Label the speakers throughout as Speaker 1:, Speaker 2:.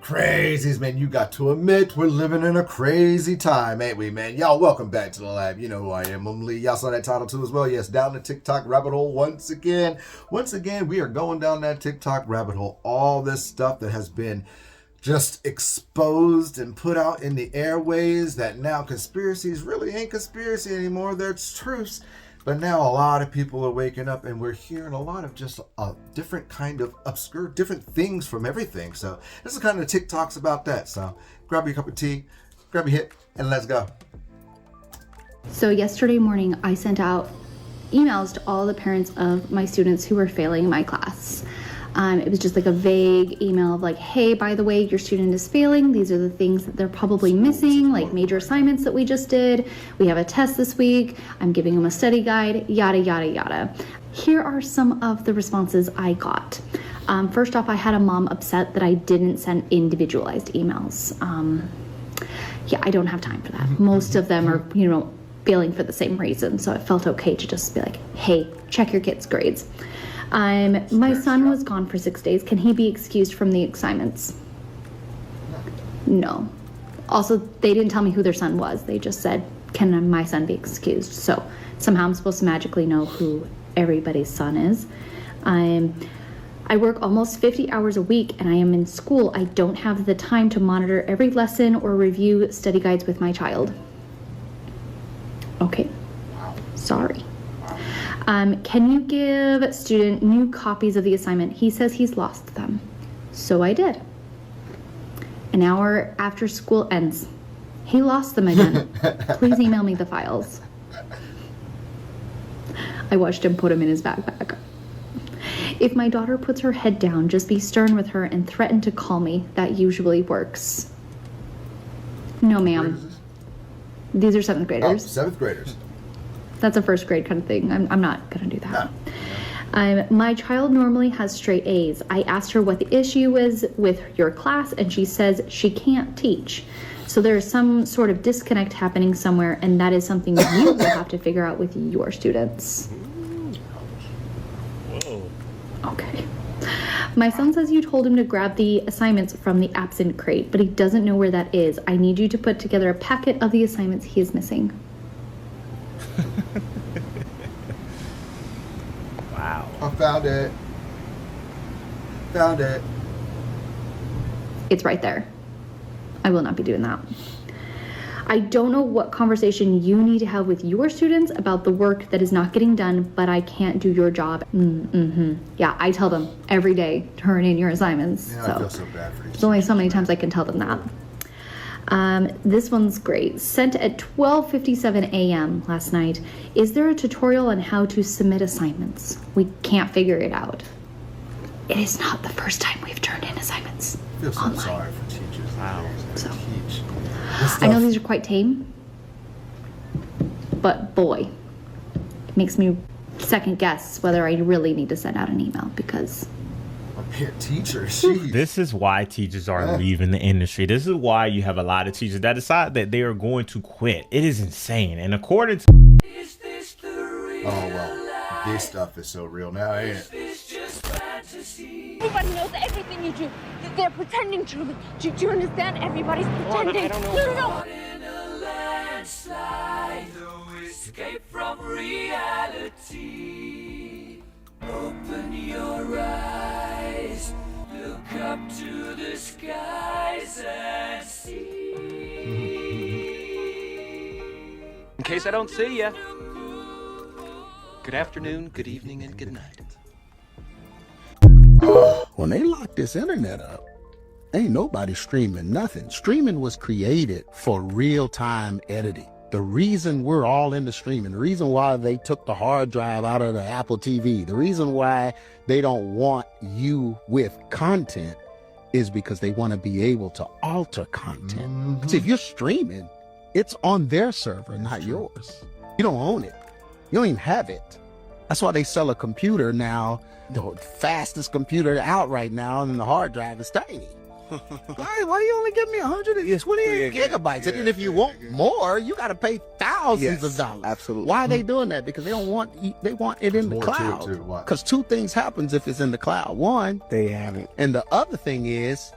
Speaker 1: Crazies, man, you got to admit we're living in a crazy time, ain't we, man? Y'all, welcome back to the lab. You know who I am. I'm Lee. Y'all saw that title too as well. Yes, down the TikTok rabbit hole once again. Once again, we are going down that TikTok rabbit hole. All this stuff that has been just exposed and put out in the airways that now conspiracies really ain't conspiracy anymore. They're truths. But now a lot of people are waking up and we're hearing a lot of just a different kind of obscure, different things from everything. So this is kind of the TikToks about that. So grab your cup of tea, grab your hit, and let's go.
Speaker 2: So yesterday morning, I sent out emails to all the parents of my students who were failing my class. It was just like a vague email of like, hey, by the way, your student is failing. These are the things that they're probably missing, like major assignments that we just did. We have a test this week. I'm giving them a study guide, yada, yada, yada. Here are some of the responses I got. First off, I had a mom upset that I didn't send individualized emails. Yeah, I don't have time for that. Most of them are, failing for the same reason. So it felt okay to just be like, hey, check your kid's grades. My son was gone for 6 days. Can he be excused from the assignments? No. Also, they didn't tell me who their son was. They just said, can my son be excused? So somehow I'm supposed to magically know who everybody's son is. I work almost 50 hours a week and I am in school. I don't have the time to monitor every lesson or review study guides with my child. Okay. Sorry. Can you give student new copies of the assignment? He says he's lost them. So I did. An hour after school ends, he lost them again. Please email me the files. I watched him put them in his backpack. If my daughter puts her head down, just be stern with her and threaten to call me. That usually works. No, ma'am. These are 7th graders.
Speaker 1: Oh, 7th graders.
Speaker 2: That's a 1st grade kind of thing. I'm not going to do that. No. My child normally has straight A's. I asked her what the issue is with your class, and she says she can't teach. So there is some sort of disconnect happening somewhere, and that is something you will have to figure out with your students.
Speaker 3: Whoa.
Speaker 2: Okay. My son says you told him to grab the assignments from the absent crate, but he doesn't know where that is. I need you to put together a packet of the assignments he is missing.
Speaker 3: Wow.
Speaker 1: I found it. Found it.
Speaker 2: It's right there. I will not be doing that. I don't know what conversation you need to have with your students about the work that is not getting done, but I can't do your job. Yeah, I tell them every day, turn in your assignments.
Speaker 1: Yeah,
Speaker 2: so
Speaker 1: I feel so bad for you.
Speaker 2: there's only so many times I can tell them that. This one's great. Sent at 12:57 a.m. last night. Is there a tutorial on how to submit assignments? We can't figure it out. It is not the first time we've turned in assignments
Speaker 1: I feel so
Speaker 2: online.
Speaker 1: sorry for teachers.
Speaker 3: Wow.
Speaker 2: So,
Speaker 1: Teach.
Speaker 2: I know these are quite tame, but boy, it makes me second guess whether I really need to send out an email because
Speaker 1: Teachers.
Speaker 3: This is why teachers are leaving the industry. This is why you have a lot of teachers that decide that they are going to quit. It is insane. And according to
Speaker 1: Oh, well, this stuff is so real now, ain't it?
Speaker 4: Everybody knows everything you do. They're pretending to. Do you understand? Everybody's pretending.
Speaker 3: I don't know.
Speaker 4: No.
Speaker 5: No escape from reality. Open your eyes, look up to the skies and see.
Speaker 6: In case I don't see ya. Good afternoon, good evening, and good night.
Speaker 7: When they lock this internet up, ain't nobody streaming nothing. Streaming was created for real-time editing. The reason we're all into streaming, the reason why they took the hard drive out of the Apple TV, the reason why they don't want you with content is because they want to be able to alter content. See, if you're streaming, it's on their server, not yours. You don't own it. You don't even have it. That's why they sell a computer now, the fastest computer out right now, and the hard drive is tiny. Why you only give me 128 gigabytes?
Speaker 8: Yeah,
Speaker 7: And then if you want more, you got to pay thousands of dollars.
Speaker 8: Absolutely.
Speaker 7: Why are they doing that? Because they want it in the
Speaker 1: more to it,
Speaker 7: cloud.
Speaker 1: too. Why?
Speaker 7: Because two things happens if it's in the cloud. One,
Speaker 8: They haven't.
Speaker 7: and the other thing is,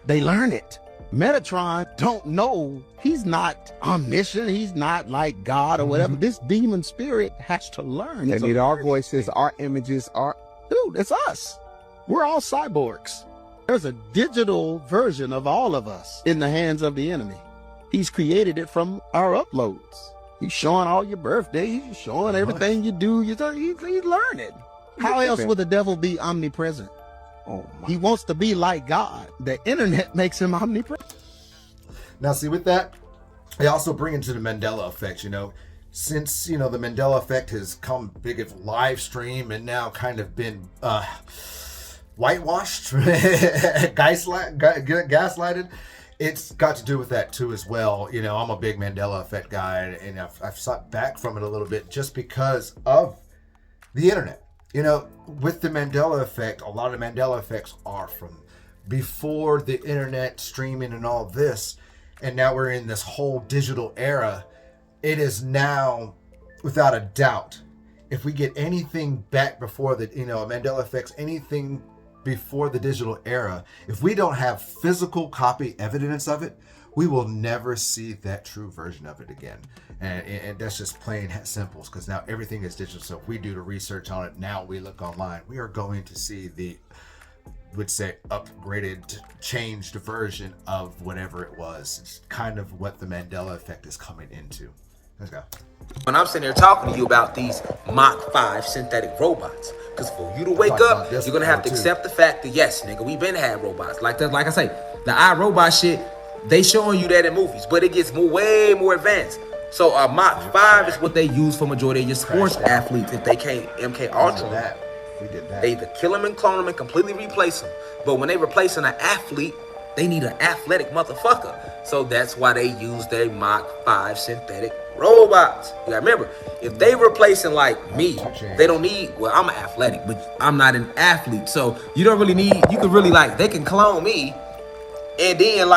Speaker 7: They learn it. Metatron don't know. He's not omniscient. He's not like God or whatever. This demon spirit has to learn.
Speaker 8: They
Speaker 7: It's a
Speaker 8: need our
Speaker 7: learning
Speaker 8: voices,
Speaker 7: thing.
Speaker 8: our images, our...
Speaker 7: Dude, it's us. We're all cyborgs. There's a digital version of all of us in the hands of the enemy. He's created it from our uploads. He's showing all your birthdays. He's showing everything you do. He's learning. How else would the devil be omnipresent?
Speaker 8: Oh my.
Speaker 7: He wants to be like God. The internet makes him omnipresent.
Speaker 1: Now, see, with that, they also bring into the Mandela effect, since, the Mandela effect has come big of live stream and now kind of been whitewashed, gaslighted. It's got to do with that too as well. I'm a big Mandela effect guy, and I've sought back from it a little bit just because of the internet. With the Mandela effect, a lot of Mandela effects are from before the internet, streaming and all this, and now we're in this whole digital era. It is now, without a doubt, if we get anything back before the, Mandela effects, anything before the digital era, if we don't have physical copy evidence of it, we will never see that true version of it again. And that's just plain simple, because now everything is digital. So if we do the research on it, now we look online, we are going to see the, would say, upgraded, changed version of whatever it was. It's kind of what the Mandela effect is coming into. Let's go.
Speaker 9: When I'm sitting there talking to you about these Mach 5 synthetic robots, because for you to wake up, you're going to have to accept the fact that, yes, nigga, we've been had robots. Like I say, the iRobot shit, they showing you that in movies, but it gets way more advanced. So Mach 5 is what they use for majority of your sports athletes if they can't MK Ultra.
Speaker 1: We did that.
Speaker 9: They either kill them and clone them and completely replace them. But when they replacing an athlete, they need an athletic motherfucker. So that's why they use their Mach 5 synthetic robots. You gotta remember, if they replacing like me, they don't need, well, I'm an athletic, but I'm not an athlete. So you don't really need, you could really they can clone me. And then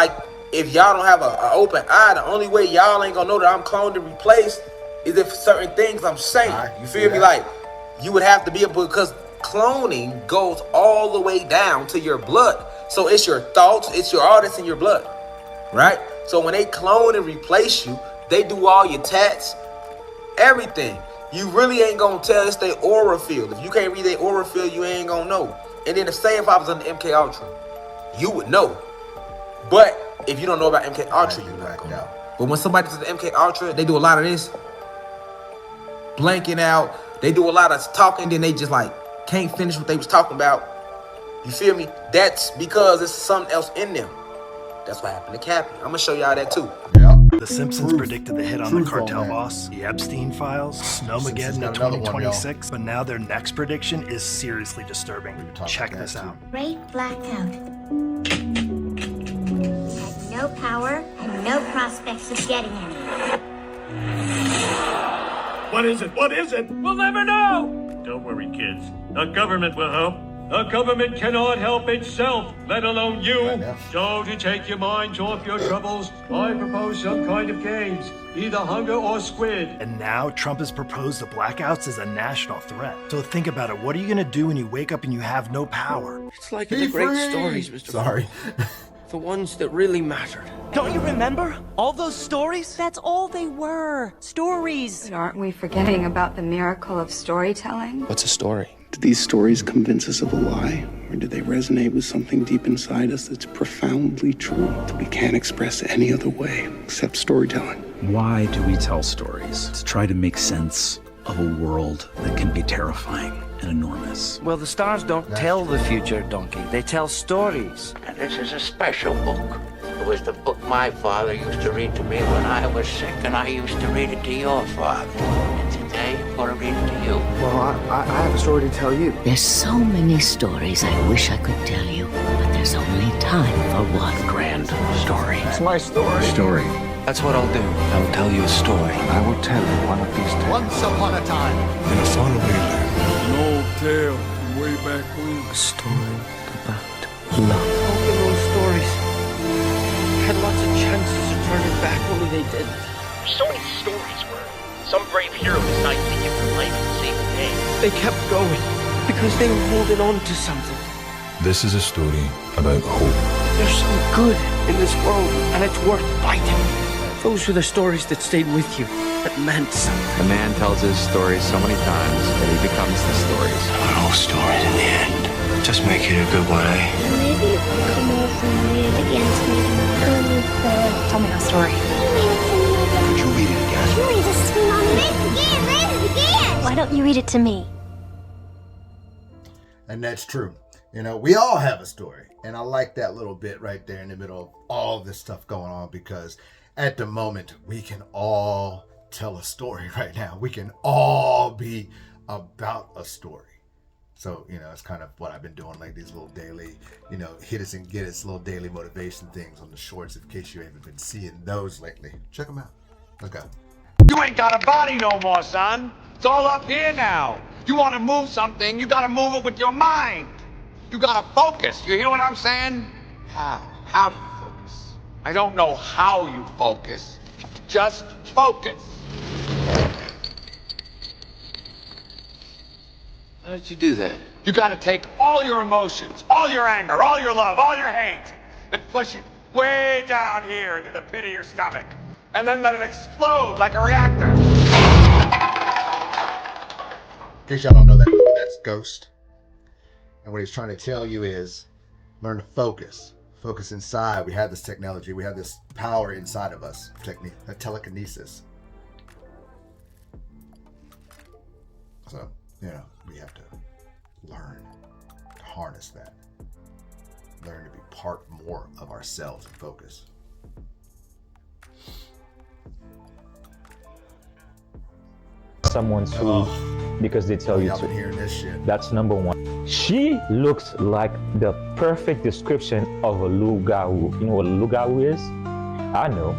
Speaker 9: if y'all don't have an open eye, the only way y'all ain't gonna know that I'm cloned and replaced is if certain things I'm saying. You feel me? You would have to be able, because cloning goes all the way down to your blood. So it's your thoughts, it's all that's in your blood, right? So when they clone and replace you, they do all your tats, everything. You really ain't gonna tell it's their aura field. If you can't read their aura field, you ain't gonna know. And then if I was on the MK Ultra, you would know. But if you don't know about MK Ultra, you're not gonna know. But when somebody does the MK Ultra, they do a lot of this, blanking out. They do a lot of talking, then they just can't finish what they was talking about. You feel me? That's because there's something else in them. That's what happened to Cappy. I'm gonna show y'all that too.
Speaker 1: Yeah.
Speaker 10: The Simpsons predicted the hit on the cartel boss, the Epstein files, Snowmageddon in 2026, but now their next prediction is seriously disturbing. Check this out.
Speaker 11: Great blackout. Had no power and no prospects of getting any.
Speaker 12: What is it? What is it? We'll never know! Don't worry, kids. The government will help. The government cannot help itself, let alone you. So to take your minds off your troubles, I propose some kind of games, either hunger or squid.
Speaker 10: And now Trump has proposed the blackouts as a national threat. So think about it. What are you going to do when you wake up and you have no power?
Speaker 13: It's like the great stories, Mr.
Speaker 1: Sorry.
Speaker 13: The ones that really mattered.
Speaker 14: Don't you remember? All those stories? That's all they were. Stories.
Speaker 15: But aren't we forgetting about the miracle of storytelling?
Speaker 13: What's a story?
Speaker 16: Do these stories convince us of a lie? Or do they resonate with something deep inside us that's profoundly true that we can't express any other way except storytelling?
Speaker 17: Why do we tell stories? To try to make sense of a world that can be terrifying and enormous.
Speaker 18: Well, the stars don't tell the future, Donkey. They tell stories.
Speaker 19: And this is a special book. It was the book my father used to read to me when I was sick, and I used to read it to your father. And today, I'm going to read it to you.
Speaker 8: Well, I have a story to tell you.
Speaker 20: There's so many stories I wish I could tell you, but there's only time for one grand story.
Speaker 8: It's my story.
Speaker 17: Story.
Speaker 13: That's what I'll do. I'll tell you a story.
Speaker 8: I will tell you one of these days.
Speaker 7: Once upon a time,
Speaker 17: in a faraway land.
Speaker 21: An old tale from way back when.
Speaker 18: A story about love. All of those stories had lots of chances of turning back, only they didn't.
Speaker 22: There's so many stories where some brave hero decides to give their life to save the day.
Speaker 18: They kept going because they were holding on to something.
Speaker 17: This is a story about hope.
Speaker 13: There's some good in this world, and it's worth fighting. Those were the stories that stayed with you, that meant something.
Speaker 2: A man tells his stories so many times that he becomes the stories.
Speaker 8: Not all stories in the end. Just make it a good one, eh?
Speaker 11: Maybe it will come off and read it against me.
Speaker 15: Tell me a story.
Speaker 8: Could you read it again?
Speaker 11: You read this to me, Mommy. Read it again, read it again. Why don't you read it to me?
Speaker 1: And that's true. You know, we all have a story. And I like that little bit right there in the middle of all this stuff going on, because at the moment, we can all tell a story right now. We can all be about a story. So, you know, it's kind of what I've been doing, like these little daily, you know, hit us and get us little daily motivation things on the shorts, in case you haven't been seeing those lately. Check them out. Let's go.
Speaker 3: You ain't got a body no more, son. It's all up here now. You want to move something, you got to move it with your mind. You got to focus. You hear what I'm saying? How? How do you focus? I don't know how you focus. Just focus.
Speaker 13: How did you do that?
Speaker 3: You got to take all your emotions, all your anger, all your love, all your hate, and push it way down here into the pit of your stomach. And then let it explode like a reactor.
Speaker 1: In case y'all don't know that movie, that's Ghost. And what he's trying to tell you is learn to focus. Focus inside. We have this technology. We have this power inside of us. Telekinesis. So, you know, we have to learn to harness that. Learn to be part more of ourselves and focus.
Speaker 23: Someone's food because they tell you to.
Speaker 1: Hearing this shit.
Speaker 23: That's number one. She looks like the perfect description of a loup-garou. You know what a loup-garou is? I know,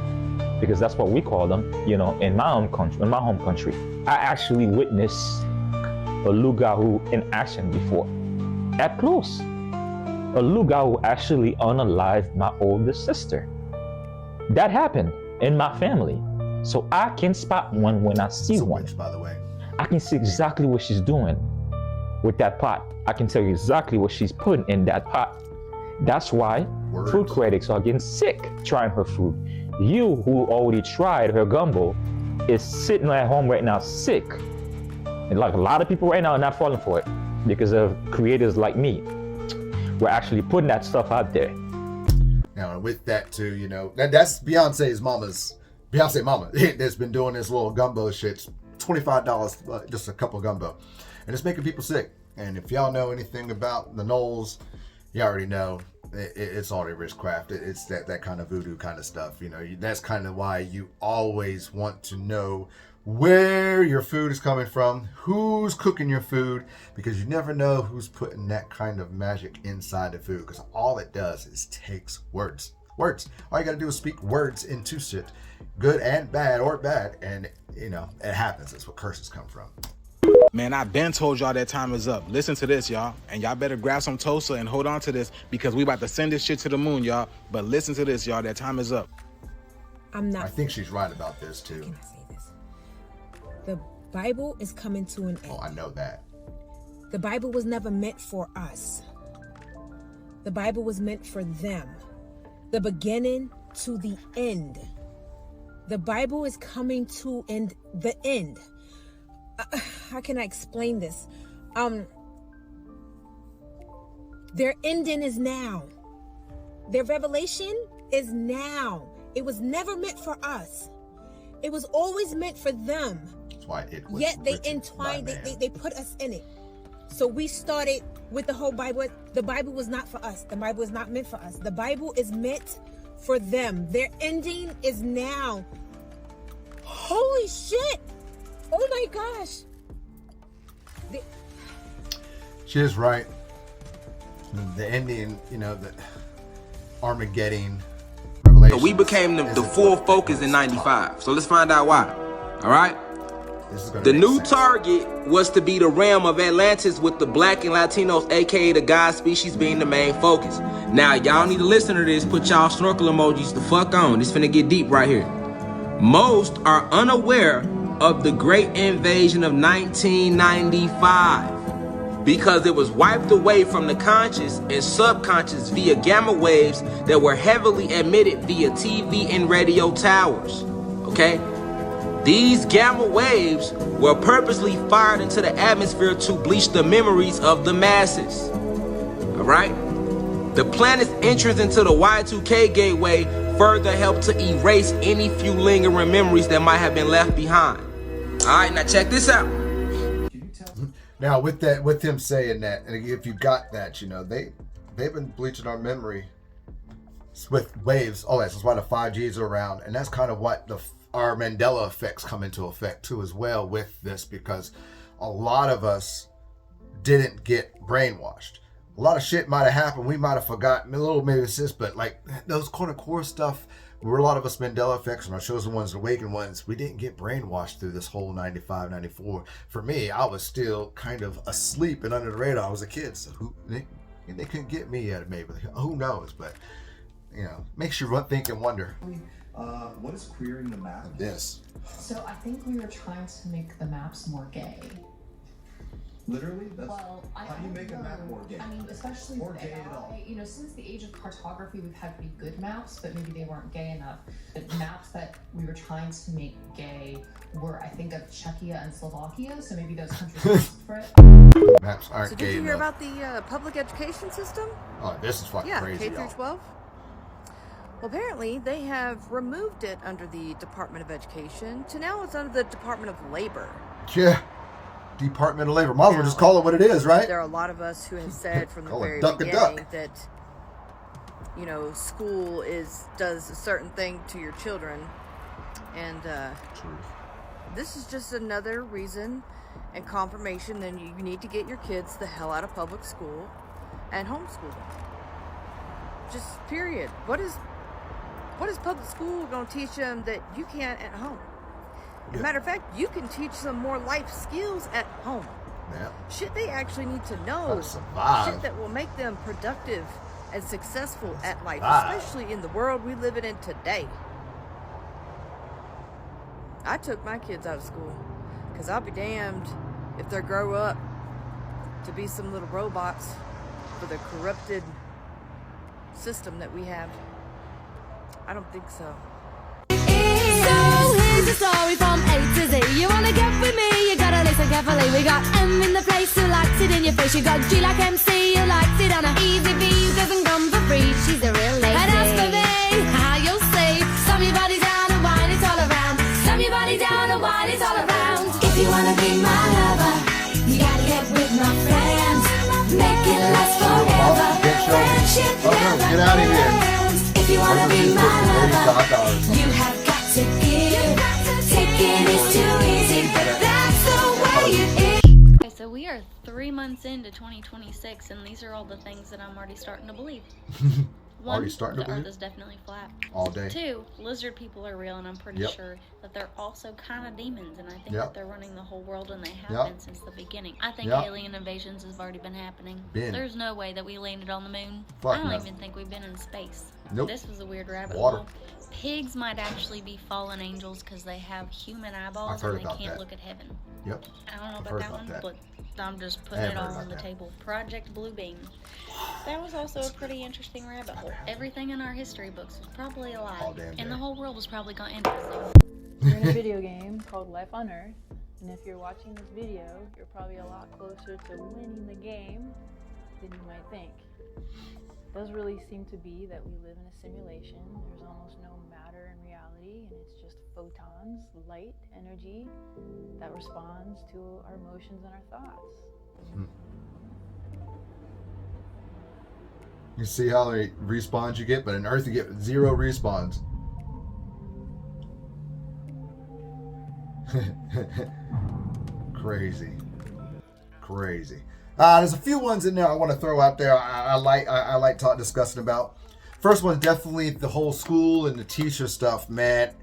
Speaker 23: because that's what we call them. You know, in my home country, I actually witnessed a loup-garou in action before, at close. A loup-garou actually unalived my older sister. That happened in my family. So I can spot one when I see one.
Speaker 1: By the way,
Speaker 23: I can see exactly what she's doing with that pot. I can tell you exactly what she's putting in that pot. That's why food critics are getting sick trying her food. You, who already tried her gumbo, is sitting at home right now sick. And like a lot of people right now are not falling for it because of creators like me. We're actually putting that stuff out there.
Speaker 1: Now, with that too, you know, that's Beyonce mama that's been doing this little gumbo shit. $25, just a cup of gumbo. And it's making people sick. And if y'all know anything about the Knowles, you already know it's already witchcraft. It's that kind of voodoo kind of stuff. You know, that's kind of why you always want to know where your food is coming from, who's cooking your food, because you never know who's putting that kind of magic inside the food, because all it does is takes words. All you gotta do is speak words into shit, good and bad, or bad, and you know it happens. That's where curses come from.
Speaker 24: Man, I been told y'all that time is up. Listen to this, y'all, and y'all better grab some toaster and hold on to this, because we about to send this shit to the moon, y'all. But listen to this, y'all. That time is up.
Speaker 1: I think she's right about this too.
Speaker 25: Can I say this? The Bible is coming to an end.
Speaker 1: Oh, I know that.
Speaker 25: The Bible was never meant for us. The Bible was meant for them. The beginning to the end. The Bible is coming to the end. How can I explain this? Their ending is now. Their revelation is now. It was never meant for us. It was always meant for them.
Speaker 1: That's why it was.
Speaker 25: Yet they entwined, they put us in it. So we started with the whole Bible. The Bible was not for us. The Bible is not meant for us. The Bible is meant for them. Their ending is now. Holy shit! Oh my gosh!
Speaker 1: She is right. The ending, you know, the Armageddon revelation.
Speaker 9: So we became the full focus in '95. So let's find out why. All right. The new target was to be the realm of Atlantis, with the black and Latinos, aka the god species, being the main focus. Now y'all need to listen to this. Put y'all snorkel emojis the fuck on. It's finna get deep right here. Most are unaware of the great invasion of 1995. because it was wiped away from the conscious and subconscious via gamma waves that were heavily emitted via TV and radio towers. Okay? These gamma waves were purposely fired into the atmosphere to bleach the memories of the masses. Alright? The planet's entrance into the Y2K gateway further helped to erase any few lingering memories that might have been left behind. Alright, now check this out.
Speaker 1: Now with him saying that, and if you got that, you know, they've been bleaching our memory with waves. Oh, that's why the 5Gs are around, and that's kind of what our Mandela effects come into effect too as well with this, because a lot of us didn't get brainwashed. A lot of shit might have happened. We might have forgotten a little, maybe it's this, but like those kind of core stuff. We're a lot of us Mandela effects and our chosen ones, awakened ones. We didn't get brainwashed through this whole 95, 94. For me, I was still kind of asleep and under the radar. I was a kid, so they couldn't get me yet. Maybe who knows? But you know, makes you think and wonder.
Speaker 4: What is queering the map?
Speaker 1: This.
Speaker 5: So I think we were trying to make the maps more gay.
Speaker 4: Literally?
Speaker 5: Well,
Speaker 4: how do you make a map more gay?
Speaker 5: I mean, especially
Speaker 4: more
Speaker 5: with
Speaker 4: gay
Speaker 5: AI.
Speaker 4: at all.
Speaker 5: You know, since the age of cartography, we've had pretty good maps, but maybe they weren't gay enough. The maps that we were trying to make gay were, I think, of Czechia and Slovakia, so maybe those countries asked for it.
Speaker 1: Maps aren't
Speaker 6: so
Speaker 1: gay
Speaker 6: did you hear
Speaker 1: enough.
Speaker 6: about the public education system?
Speaker 1: Oh, this is fucking crazy,
Speaker 6: K through
Speaker 1: y'all.
Speaker 6: 12. Well, apparently they have removed it under the Department of Education to now it's under the Department of Labor.
Speaker 1: Yeah. Department of Labor. Might as well just call it what it is, right?
Speaker 6: There are a lot of us who have said from the
Speaker 1: Call it
Speaker 6: very
Speaker 1: duck a
Speaker 6: beginning
Speaker 1: duck.
Speaker 6: that, you know, school does a certain thing to your children, and this is just another reason and confirmation that you need to get your kids the hell out of public school and homeschool them. Just period. What is public school going to teach them that you can't at home? As a matter of fact, you can teach them more life skills at home.
Speaker 1: Yeah.
Speaker 6: Shit they actually need to know.
Speaker 1: How to survive.
Speaker 6: Shit that will make them productive and successful at life,
Speaker 1: Survive.
Speaker 6: especially in the world we live in today. I took my kids out of school because I'll be damned if they grow up to be some little robots for the corrupted system that we have. I don't think so.
Speaker 10: Here's a story from A to Z. You wanna get with me, you gotta listen carefully. We got M in the place who likes it in your face. You got G like MC who likes it on a easy V who doesn't come for free. She's a real lady. And as for me, how you'll see, slam your body down and wine it all around. Slam your body down and wine it all around. If you wanna be my lover, you gotta get with my friends. Make it last forever. Friendship never
Speaker 1: Get out of here.
Speaker 10: ends. If you wanna be my lover, you have got to give. Taking is too easy, but that's the way it is.
Speaker 12: Okay, so we are 3 months into 2026, and these are all the things that I'm already starting to believe. One,
Speaker 1: Already starting to
Speaker 12: the Earth
Speaker 1: believe?
Speaker 12: is definitely flat.
Speaker 1: All day.
Speaker 12: 2, lizard people are real, and I'm pretty
Speaker 1: Yep.
Speaker 12: sure that they're also kind of demons, and I think
Speaker 1: Yep.
Speaker 12: that they're running the whole world, and they have
Speaker 1: Yep.
Speaker 12: been since the beginning. I think
Speaker 1: Yep.
Speaker 12: alien invasions have already been happening.
Speaker 1: Been.
Speaker 12: There's no way that we landed on the moon.
Speaker 1: Fuck
Speaker 12: I don't
Speaker 1: no.
Speaker 12: even think we've been in space.
Speaker 1: Nope.
Speaker 12: This was a weird rabbit
Speaker 1: Water.
Speaker 12: hole. Pigs might actually be fallen angels because they have human eyeballs
Speaker 1: I've heard
Speaker 12: and they
Speaker 1: about
Speaker 12: can't
Speaker 1: that.
Speaker 12: look at heaven.
Speaker 1: Yep.
Speaker 12: I don't know
Speaker 1: I've
Speaker 12: about
Speaker 1: heard
Speaker 12: that
Speaker 1: about
Speaker 12: one,
Speaker 1: that.
Speaker 12: but I'm just
Speaker 1: I
Speaker 12: putting
Speaker 1: have
Speaker 12: it
Speaker 1: heard
Speaker 12: all on
Speaker 1: about
Speaker 12: the
Speaker 1: that.
Speaker 12: table. Project Bluebeam. That was also a pretty interesting rabbit hole. Everything in our history books was probably a lie,
Speaker 1: All damn
Speaker 12: and
Speaker 1: day.
Speaker 12: the whole world was probably going to end soon.
Speaker 26: We're in a video game called Life on Earth, and if you're watching this video, you're probably a lot closer to winning the game than you might think. It does really seem to be that we live in a simulation. There's almost no matter in reality, and it's just photons, light, energy that responds to our emotions and our thoughts.
Speaker 1: You see how many respawns you get, but in Earth you get 0 respawns. Crazy. There's a few ones in there I want to throw out there. I like discussing about. First one, definitely the whole school and the teacher stuff, man.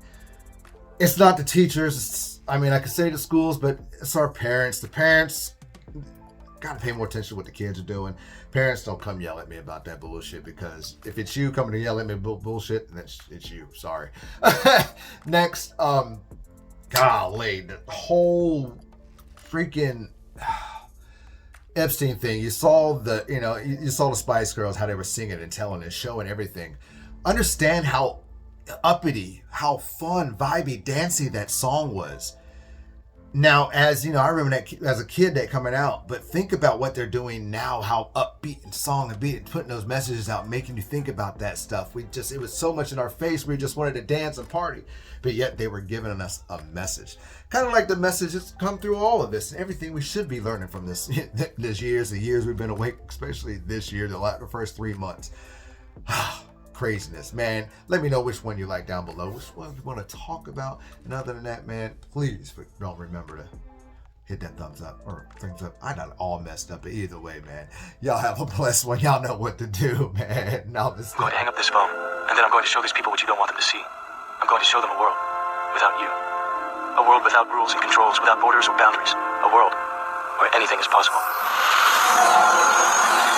Speaker 1: It's not the teachers. I mean, I could say the schools, but it's our parents. The parents gotta pay more attention to what the kids are doing. Parents, don't come yell at me about that bullshit, because if it's you coming to yell at me bullshit, then it's you. Sorry. Next, golly, the whole freaking Epstein thing, you saw the, you saw the Spice Girls, how they were singing and telling and showing everything. Understand how uppity, how fun, vibey, dancey that song was. Now, as you know, I remember that as a kid that coming out, but think about what they're doing now, how upbeat and song and beat and putting those messages out, making you think about that stuff. It was so much in our face, we just wanted to dance and party, but yet they were giving us a message. Kind of like the messages come through all of this and everything we should be learning from this, the years we've been awake, especially this year, the first 3 months. Craziness, man. Let me know which one you like down below, which one you want to talk about. And other than that, man, please don't remember to hit that thumbs up or thumbs up. I got it all messed up, but either way, man, y'all have a blessed one. Y'all know what to do, man. Now this.
Speaker 7: I'm going to hang up this phone, and then I'm going to show these people what you don't want them to see. I'm going to show them a world without you. A world without rules and controls, without borders or boundaries. A world where anything is possible.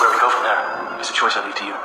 Speaker 7: Where we go from there is a choice I leave to you.